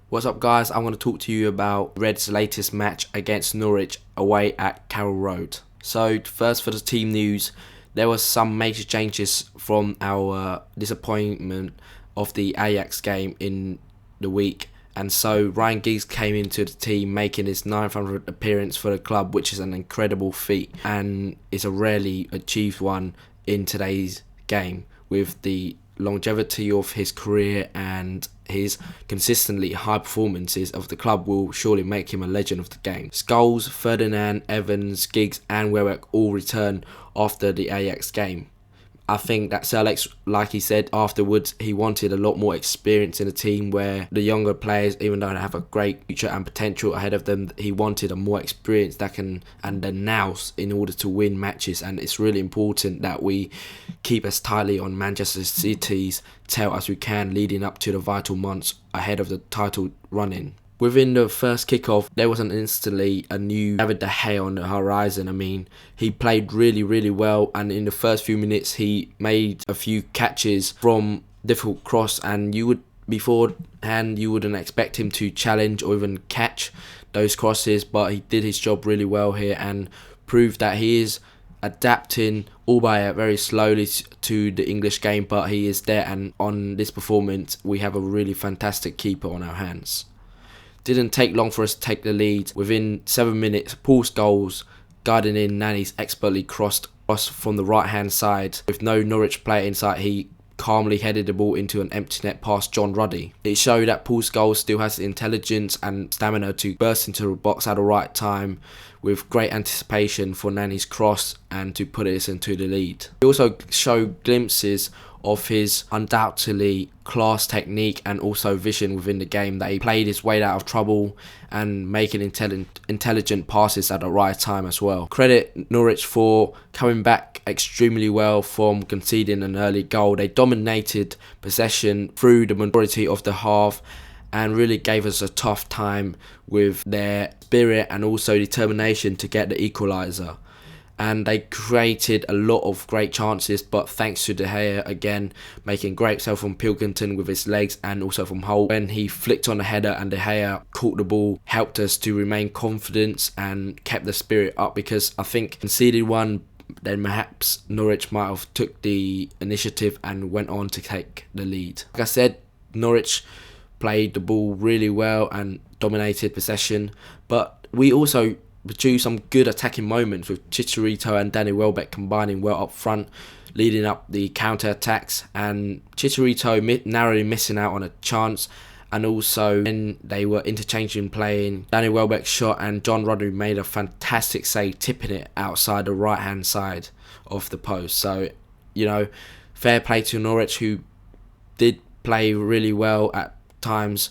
What's up, guys? I'm going to talk to you about Reds' latest match against Norwich away at Carroll Road. So first, for the team news, there was some major changes from our disappointment of the Ajax game in the week, and so Ryan Giggs came into the team, making his 900th appearance for the club, which is an incredible feat and is a rarely achieved one in today's game, with the longevity of his career and his consistently high performances of the club will surely make him a legend of the game. Scholes, Ferdinand, Evans, Giggs and Welbeck all return after the Ajax game. I think that Sir Alex, like he said afterwards, he wanted a lot more experience in a team where the younger players, even though they have a great future and potential ahead of them, he wanted a more experience that can and the nous in order to win matches. And it's really important that we keep as tightly on Manchester City's tail as we can leading up to the vital months ahead of the title run-in. Within the first kickoff, there was instantly a new David De Gea on the horizon. I mean, he played really well, and in the first few minutes, he made a few catches from difficult cross, and beforehand you wouldn't expect him to challenge or even catch those crosses, but he did his job really well here and proved that he is adapting, albeit very slowly, to the English game, but he is there. And on this performance, we have a really fantastic keeper on our hands. Didn't take long for us to take the lead. Within 7 minutes, Paul Scholes guiding in Nani's expertly crossed cross from the right hand side. With no Norwich player in sight, he calmly headed the ball into an empty net past John Ruddy. It showed that Paul Scholes still has the intelligence and stamina to burst into the box at the right time with great anticipation for Nani's cross and to put us into the lead. He also showed glimpses of his undoubtedly class technique and also vision within the game, that he played his way out of trouble and making intelligent passes at the right time as well. Credit Norwich for coming back extremely well from conceding an early goal. They dominated possession through the majority of the half and really gave us a tough time with their spirit and also determination to get the equaliser. And they created a lot of great chances, but thanks to De Gea again making great save from Pilkington with his legs and also from Holt when he flicked on the header, and De Gea caught the ball, helped us to remain confident and kept the spirit up, because I think conceded one, then perhaps Norwich might have took the initiative and went on to take the lead. Like I said, Norwich played the ball really well and dominated possession, but we also produced some good attacking moments with Chicharito and Danny Welbeck combining well up front, leading up the counter-attacks, and Chicharito narrowly missing out on a chance, and also when they were interchanging playing, Danny Welbeck shot and John Ruddy made a fantastic save, tipping it outside the right hand side of the post. So, fair play to Norwich, who did play really well at times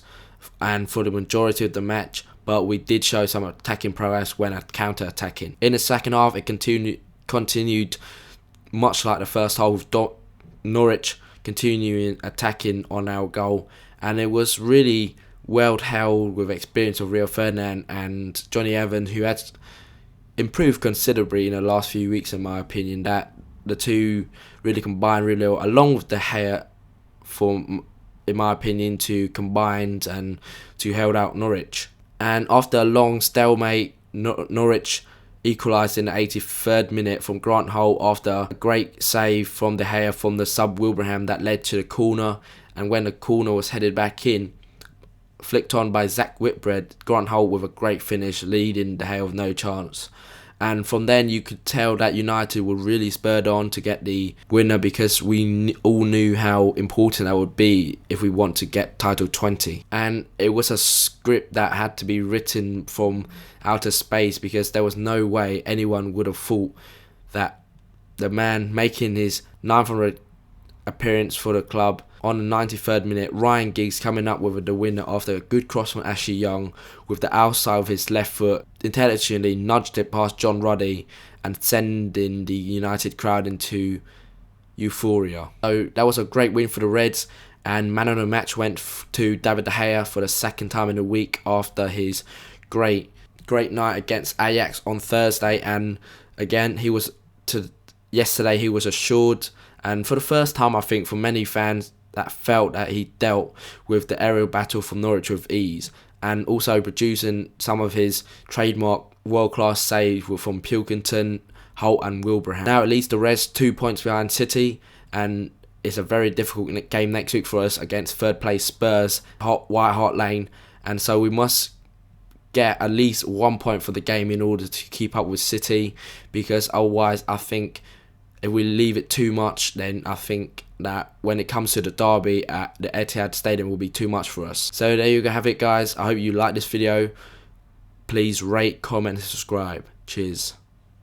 and for the majority of the match, but we did show some attacking prowess when counter-attacking. In the second half, it continued much like the first half, with Norwich continuing attacking on our goal, and it was really well held with experience of Rio Ferdinand and Johnny Evans, who had improved considerably in the last few weeks, in my opinion. That the two really combined really well, along with De Gea, in my opinion, to combined and to held out Norwich. And after a long stalemate, Norwich equalised in the 83rd minute from Grant Holt after a great save from De Gea from the sub Wilbraham that led to the corner. And when the corner was headed back in, flicked on by Zach Whitbread, Grant Holt with a great finish, leading De Gea with no chance. And from then you could tell that United were really spurred on to get the winner, because we all knew how important that would be if we want to get title 20. And it was a script that had to be written from outer space, because there was no way anyone would have thought that the man making his 900th appearance for the club on the 93rd minute, Ryan Giggs coming up with the winner after a good cross from Ashley Young with the outside of his left foot, intelligently nudged it past John Ruddy and sending the United crowd into euphoria. So that was a great win for the Reds, and man of the match went to David De Gea for the second time in a week after his great night against Ajax on Thursday. And again, yesterday he was assured, and for the first time I think for many fans, that felt that he dealt with the aerial battle from Norwich with ease, and also producing some of his trademark world-class saves from Pilkington, Holt and Wilbraham. Now at least the Reds 2 points behind City, and it's a very difficult game next week for us against third place Spurs, White Hart Lane, and so we must get at least 1 point for the game in order to keep up with City, because otherwise I think if we leave it too much, then I think that when it comes to the derby at the Etihad Stadium will be too much for us. So there you go, have it guys. I hope you like this video. Please rate, comment and subscribe. Cheers.